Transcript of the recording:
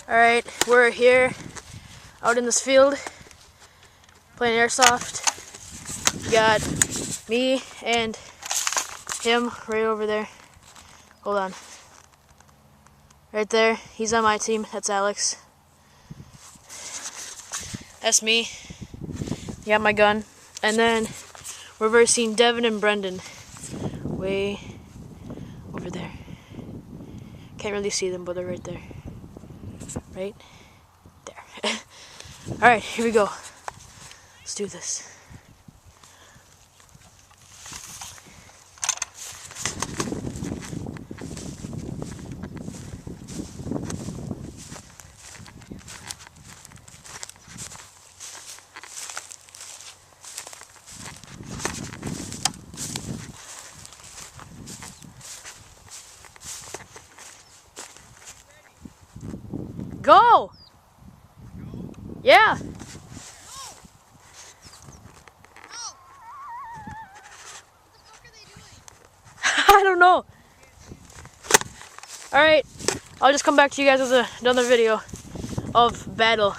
Alright, we're here out in this field playing airsoft. We got me and him right over there. Hold on. Right there. He's on my team. That's Alex. That's me. Got my gun. And then we're versing Devin and Brendan. Way over there. Can't really see them, but they're right there. Right there. Alright, here we go. Let's do this. Go! Yeah! I don't know. Alright, I'll just come back to you guys with another video of battle.